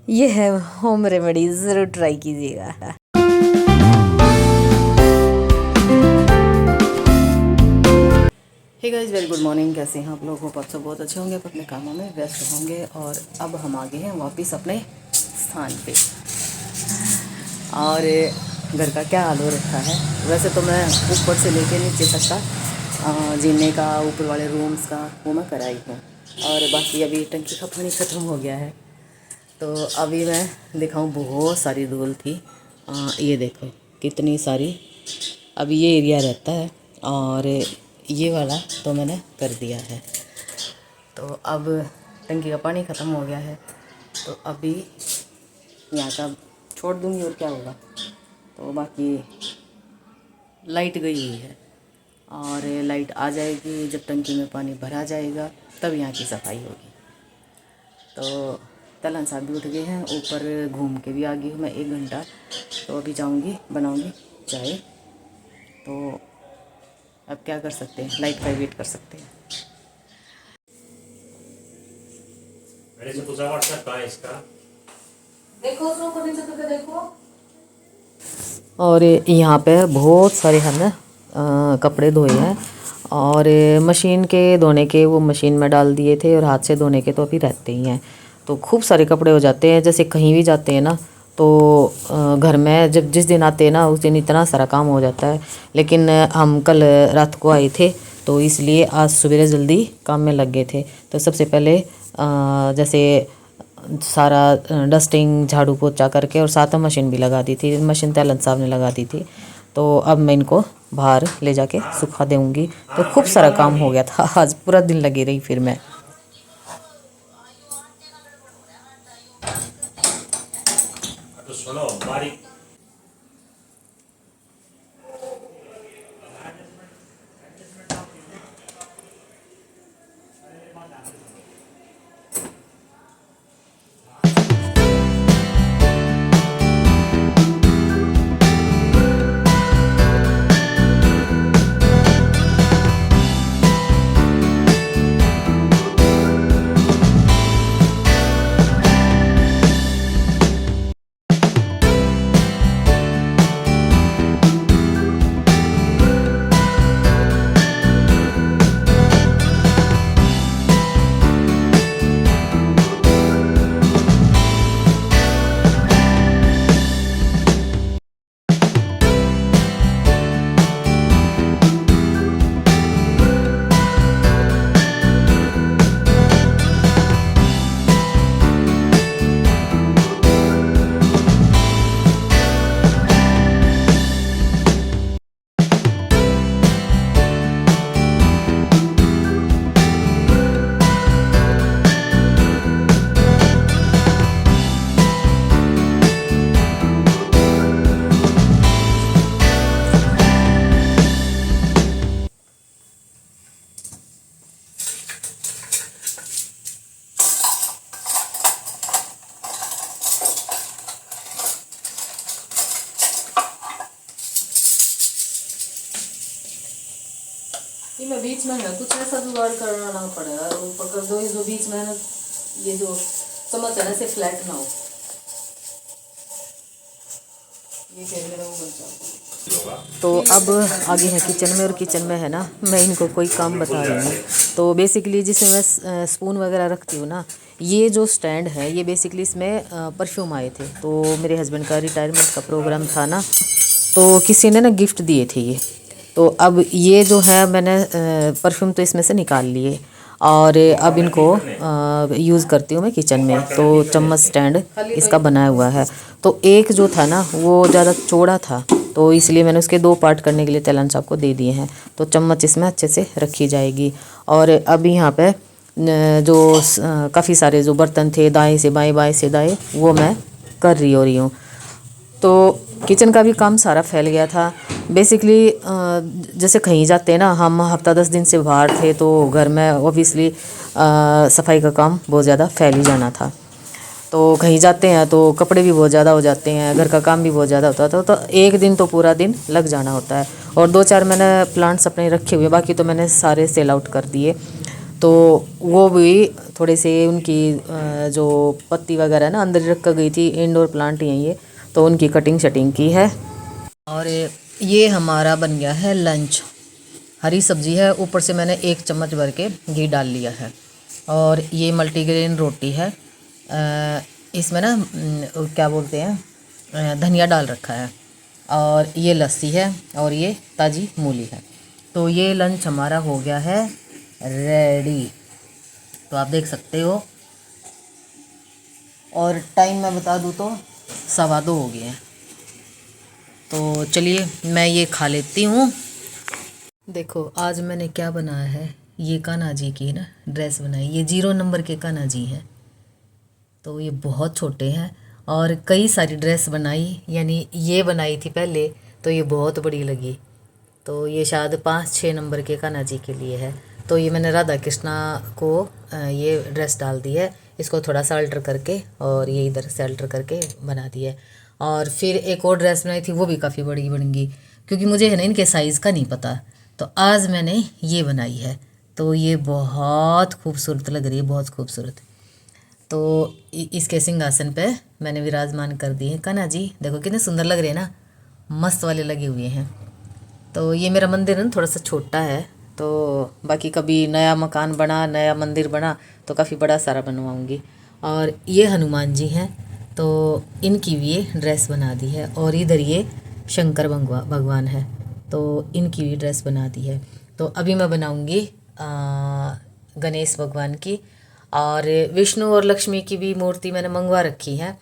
ये है home remedy, ज़रूर ट्राई कीजिएगा। Hey guys, very good morning. कैसे हैं आप लोग? होप आप सब बहुत अच्छे होंगे, अपने कामों में व्यस्त होंगे। और अब हम आ गए हैं वापस अपने स्थान पे। और घर का क्या हाल हो रखा है। वैसे तो मैं ऊपर से लेके नीचे तक का जीने का, ऊपर वाले रूम्स का वो मैं कराई हूँ। और बाकी अभी टंकी का पानी ख़त्म हो गया है। तो अभी मैं दिखाऊँ, बहुत सारी धूल थी। ये देखो कितनी सारी। अभी ये एरिया रहता है और ये वाला तो मैंने कर दिया है। तो अब टंकी का पानी ख़त्म हो गया है, तो अभी यहाँ का छोड़ दूँगी और क्या होगा। तो बाकी लाइट गई हुई है और लाइट आ जाएगी जब टंकी में पानी भरा जाएगा, तब यहाँ की सफाई होगी। तो तलन साहब भी उठ गए हैं, ऊपर घूम के भी आ गई हूँ मैं 1 घंटा। तो अभी जाऊँगी, बनाऊँगी चाय। तो अब क्या कर सकते हैं, लाइट का वेट कर सकते हैं। मैंने से पूछा व्हाट्सएप कहाँ है इसका, देखो उसको करने से तो देखो। और यहाँ पे बहुत सारे हमने कपड़े धोए हैं। और मशीन के धोने के वो मशीन में डाल दिए थे, और हाथ से धोने के तो अभी रहते ही हैं। तो खूब सारे कपड़े हो जाते हैं। जैसे कहीं भी जाते हैं ना, तो घर में जब जिस दिन आते हैं ना, उस दिन इतना सारा काम हो जाता है। लेकिन हम कल रात को आए थे, तो इसलिए आज सवेरे जल्दी काम में लग गए थे। तो सबसे पहले जैसे सारा डस्टिंग, झाड़ू पोछा करके, और साथ में मशीन भी लगा दी थी। मशीन तैलन साहब ने लगा दी थी। तो अब मैं इनको बाहर ले जाके सुखा दूँगी। तो खूब सारा काम हो गया था, आज पूरा दिन लगी रही फिर मैं। तो सुनो बारीक। ये मैं बीच में है कुछ ऐसा जुगाड़ करना पड़ेगा। पकड़ दो ये जो बीच में है ना, ये जो चम्मच है ना, से फ्लैट ना हो। ये कैमरा वो बन जाएगा। तो अब आगे है किचन में, और किचन में है ना, मैं इनको कोई काम बता रही हूँ। तो बेसिकली जिसमें मैं स्पून वगैरह रखती हूँ ना, ये जो स्टैंड है, ये बेसिकली इसमें परफ्यूम आए थे। तो मेरे हस्बैंड का रिटायरमेंट का प्रोग्राम था ना, तो किसी ने ना गिफ्ट दिए थे ये। तो अब ये जो है, मैंने परफ्यूम तो इसमें से निकाल लिए, और अब इनको यूज़ करती हूँ मैं किचन में। तो चम्मच स्टैंड इसका बनाया हुआ है। तो एक जो था ना, वो ज़्यादा चौड़ा था, तो इसलिए मैंने उसके 2 पार्ट करने के लिए तैलन साहब को दे दिए हैं। तो चम्मच इसमें अच्छे से रखी जाएगी। और अभी यहाँ पे जो काफ़ी सारे जो बर्तन थे, दाएं से बाएं, बाएं से दाएं, वो मैं कर रही हूँ। तो किचन का भी काम सारा फैल गया था। बेसिकली जैसे कहीं जाते हैं ना, हम हफ्ता 10 दिन से बाहर थे, तो घर में ऑब्वियसली सफाई का काम बहुत ज़्यादा फैल ही जाना था। तो कहीं जाते हैं तो कपड़े भी बहुत ज़्यादा हो जाते हैं, घर का काम भी बहुत ज़्यादा होता था। तो एक दिन तो पूरा दिन लग जाना होता है। और 2-4 मैंने प्लांट्स अपने रखे हुए, बाकी तो मैंने सारे सेल आउट कर दिए। तो वो भी थोड़े से उनकी जो पत्ती वगैरह ना अंदर रख गई थी, इंडोर प्लांट ही हैं ये, तो उनकी कटिंग शटिंग की है। और ये हमारा बन गया है लंच। हरी सब्जी है, ऊपर से मैंने 1 चम्मच भर के घी डाल लिया है। और ये मल्टीग्रेन रोटी है, इसमें ना क्या बोलते हैं, धनिया डाल रखा है। और ये लस्सी है और ये ताज़ी मूली है। तो ये लंच हमारा हो गया है रेडी, तो आप देख सकते हो। और टाइम मैं बता दूँ तो 2:15 हो गए हैं। तो चलिए मैं ये खा लेती हूँ। देखो आज मैंने क्या बनाया है, ये कान्हा जी की ना ड्रेस बनाई। ये 0 नंबर के कान्हा जी हैं, तो ये बहुत छोटे हैं। और कई सारी ड्रेस बनाई, यानी ये बनाई थी पहले तो ये बहुत बड़ी लगी, तो ये शायद 5-6 नंबर के कान्हा जी के लिए है। तो ये मैंने राधा कृष्णा को ये ड्रेस डाल दी है, इसको थोड़ा सा अल्टर करके और ये इधर से अल्टर करके बना दी है। और फिर एक और ड्रेस बनाई थी, वो भी काफ़ी बड़ी बन गई, क्योंकि मुझे है ना इनके साइज़ का नहीं पता। तो आज मैंने ये बनाई है, तो ये बहुत खूबसूरत लग रही है, बहुत खूबसूरत। तो इसके सिंहासन पे मैंने विराजमान कर दिए हैं कान्हा जी। देखो कितने सुंदर लग रहे हैं ना, मस्त वाले लगे हुए हैं। तो ये मेरा मंदिर है ना थोड़ा सा छोटा है, तो बाकी कभी नया मकान बना, नया मंदिर बना तो काफ़ी बड़ा सारा बनवाऊंगी। और ये हनुमान जी हैं, तो इनकी भी ये ड्रेस बना दी है। और इधर ये शंकर भगवान है, तो इनकी भी ड्रेस बना दी है। तो अभी मैं बनाऊंगी गणेश भगवान की, और विष्णु और लक्ष्मी की भी मूर्ति मैंने मंगवा रखी है।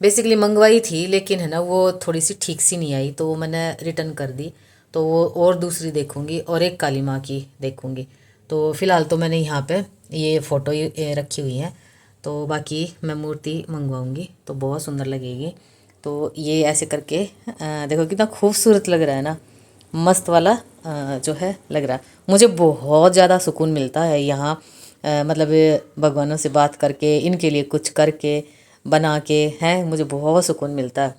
बेसिकली मंगवाई थी, लेकिन है ना वो थोड़ी सी ठीक सी नहीं आई, तो मैंने रिटर्न कर दी। तो वो और दूसरी देखूंगी, और एक काली माँ की देखूंगी। तो फ़िलहाल तो मैंने यहाँ पे ये फ़ोटो रखी हुई है, तो बाकी मैं मूर्ति मंगवाऊंगी तो बहुत सुंदर लगेगी। तो ये ऐसे करके देखो कितना खूबसूरत लग रहा है ना, मस्त वाला जो है लग रहा है। मुझे बहुत ज़्यादा सुकून मिलता है यहाँ, मतलब भगवानों से बात करके, इनके लिए कुछ करके बना के हैं, मुझे बहुत सुकून मिलता है।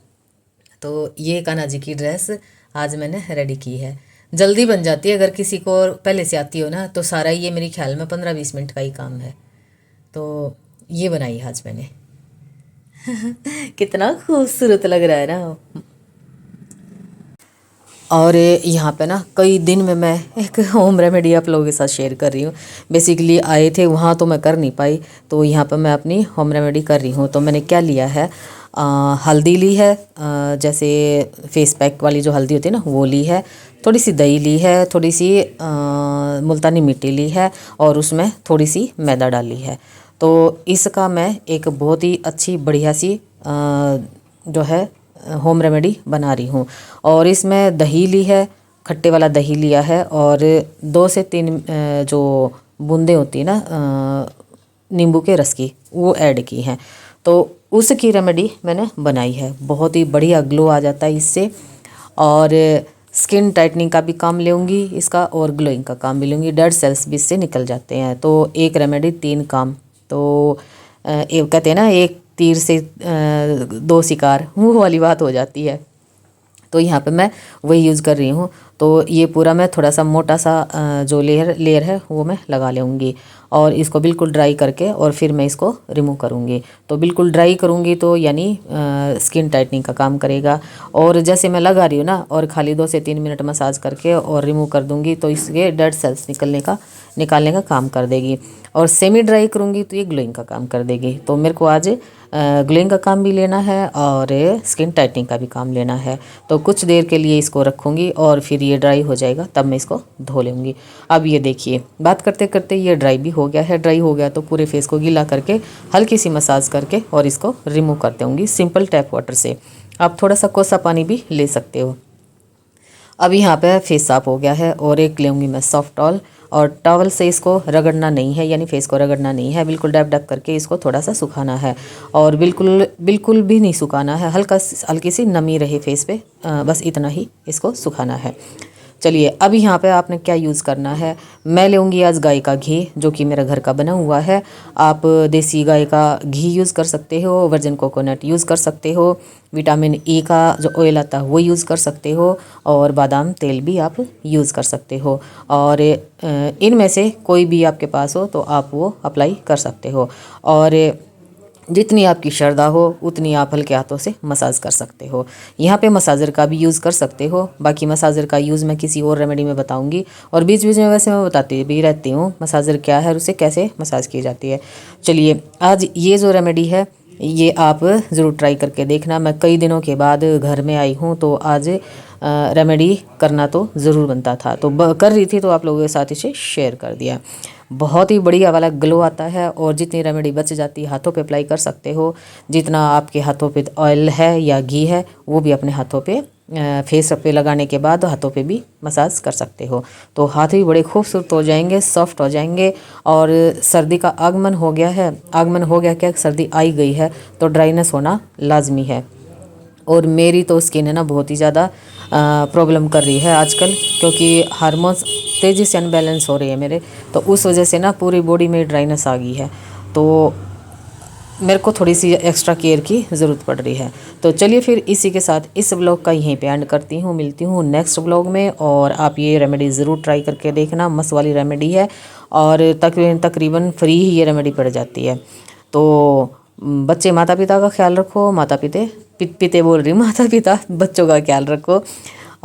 तो ये कान्हा जी की ड्रेस आज मैंने रेडी की है। जल्दी बन जाती है, अगर किसी को पहले से आती हो ना तो सारा ये मेरे ख्याल में 15-20 मिनट का ही काम है। तो ये बनाई आज मैंने कितना खूबसूरत लग रहा है ना। और यहाँ पे ना कई दिन में मैं एक होम रेमेडी आप लोगों के साथ शेयर कर रही हूँ। बेसिकली आए थे वहाँ तो मैं कर नहीं पाई, तो यहाँ पे मैं अपनी होम रेमेडी कर रही हूँ। तो मैंने क्या लिया है, हल्दी ली है, जैसे फेस पैक वाली जो हल्दी होती है ना वो ली है, थोड़ी सी दही ली है, थोड़ी सी मुल्तानी मिट्टी ली है, और उसमें थोड़ी सी मैदा डाली है। तो इसका मैं एक बहुत ही अच्छी बढ़िया सी जो है होम रेमेडी बना रही हूँ। और इसमें दही ली है, खट्टे वाला दही लिया है, और 2 से 3 जो बूंदें होती है ना नींबू के रस की, वो ऐड की हैं। तो उसकी रेमेडी मैंने बनाई है, बहुत ही बढ़िया ग्लो आ जाता है इससे। और स्किन टाइटनिंग का भी काम लूँगी इसका, और ग्लोइंग का काम भी लूँगी, डेड सेल्स भी इससे निकल जाते हैं। तो एक रेमेडी 3 काम। तो एक कहते हैं ना एक तीर से 2 शिकार, वो वाली बात हो जाती है। तो यहाँ पे मैं वही यूज़ कर रही हूँ। तो ये पूरा मैं थोड़ा सा मोटा सा जो लेयर है वो मैं लगा लूँगी, और इसको बिल्कुल ड्राई करके और फिर मैं इसको रिमूव करूँगी। तो बिल्कुल ड्राई करूँगी तो यानी स्किन टाइटनिंग का काम करेगा। और जैसे मैं लगा रही हूँ ना, और खाली 2 से 3 मिनट मसाज करके और रिमूव कर दूँगी, तो इसके डेड सेल्स निकालने का काम कर देगी। और सेमी ड्राई करूँगी तो ये ग्लोइंग का काम कर देगी। तो मेरे को आज ग्लोइंग का काम भी लेना है और स्किन टाइटनिंग का भी काम लेना है। तो कुछ देर के लिए इसको रखूँगी, और फिर ये ड्राई हो जाएगा तब मैं इसको धो लूँगी। अब ये देखिए, बात करते करते ये ड्राई भी हो गया है। ड्राई हो गया तो पूरे फेस को गीला करके हल्की सी मसाज करके और इसको रिमूव कर दूँगी सिंपल टैप वाटर से। आप थोड़ा सा कोसा पानी भी ले सकते हो। अब यहाँ पे फेस साफ हो गया है, और एक लेंगी मैं सॉफ्ट टॉवल, और टॉवल से इसको रगड़ना नहीं है, यानी फेस को रगड़ना नहीं है, बिल्कुल डैप डैप करके इसको थोड़ा सा सुखाना है। और बिल्कुल भी नहीं सुखाना है, हल्की सी नमी रहे फेस पे, बस इतना ही इसको सुखाना है। चलिए अब यहाँ पे आपने क्या यूज़ करना है, मैं लूँगी आज गाय का घी जो कि मेरा घर का बना हुआ है। आप देसी गाय का घी यूज़ कर सकते हो, वर्जिन कोकोनट यूज़ कर सकते हो, विटामिन ई का जो ऑयल आता है वो यूज़ कर सकते हो, और बादाम तेल भी आप यूज़ कर सकते हो। और इनमें से कोई भी आपके पास हो तो आप वो अप्लाई कर सकते हो, और जितनी आपकी श्रद्धा हो उतनी आप हल्के हाथों से मसाज कर सकते हो। यहाँ पे मसाजर का भी यूज़ कर सकते हो, बाकी मसाजर का यूज़ मैं किसी और रेमेडी में बताऊंगी, और बीच बीच में वैसे मैं बताती भी रहती हूँ मसाजर क्या है और उसे कैसे मसाज की जाती है। चलिए आज ये जो रेमेडी है ये आप ज़रूर ट्राई करके देखना। मैं कई दिनों के बाद घर में आई हूँ तो आज रेमेडी करना तो ज़रूर बनता था, तो कर रही थी तो आप लोगों के साथ इसे शेयर कर दिया। बहुत ही बढ़िया वाला ग्लो आता है, और जितनी रेमेडी बच जाती है हाथों पे अप्लाई कर सकते हो। जितना आपके हाथों पे ऑयल है या घी है वो भी अपने हाथों पे फेस पे लगाने के बाद हाथों पे भी मसाज कर सकते हो, तो हाथ भी बड़े खूबसूरत हो जाएंगे, सॉफ्ट हो जाएंगे। और सर्दी का आगमन हो गया है, आगमन हो गया क्या, सर्दी आई गई है तो ड्राइनेस होना लाजमी है। और मेरी तो स्किन है ना बहुत ही ज़्यादा प्रॉब्लम कर रही है आजकल, क्योंकि हार्मोन्स तेज़ी से अनबैलेंस हो रही है मेरे, तो उस वजह से ना पूरी बॉडी में ड्राइनेस आ गई है, तो मेरे को थोड़ी सी एक्स्ट्रा केयर की ज़रूरत पड़ रही है। तो चलिए फिर इसी के साथ इस व्लॉग का यहीं पे एंड करती हूँ, मिलती हूँ नेक्स्ट व्लॉग में। और आप ये रेमेडी ज़रूर ट्राई करके देखना, मस्त वाली रेमेडी है, और तकरीबन फ्री ही ये रेमेडी पड़ जाती है। तो बच्चे माता पिता का ख्याल रखो, पिते बोल रही माता पिता बच्चों का ख्याल रखो।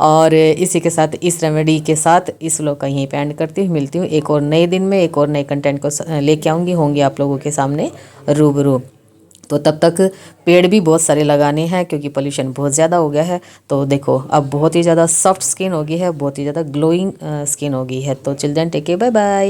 और इसी के साथ इस रेमेडी के साथ इस व्लॉग का यहीं पे एंड करती हूँ, मिलती हूँ एक और नए दिन में, एक और नए कंटेंट को लेके आऊँगी, होंगी आप लोगों के सामने रूबरू। तो तब तक पेड़ भी बहुत सारे लगाने हैं क्योंकि पोल्यूशन बहुत ज़्यादा हो गया है। तो देखो अब बहुत ही ज़्यादा सॉफ्ट स्किन हो गई है, बहुत ही ज़्यादा ग्लोइंग स्किन हो गई है। तो children take care, bye bye.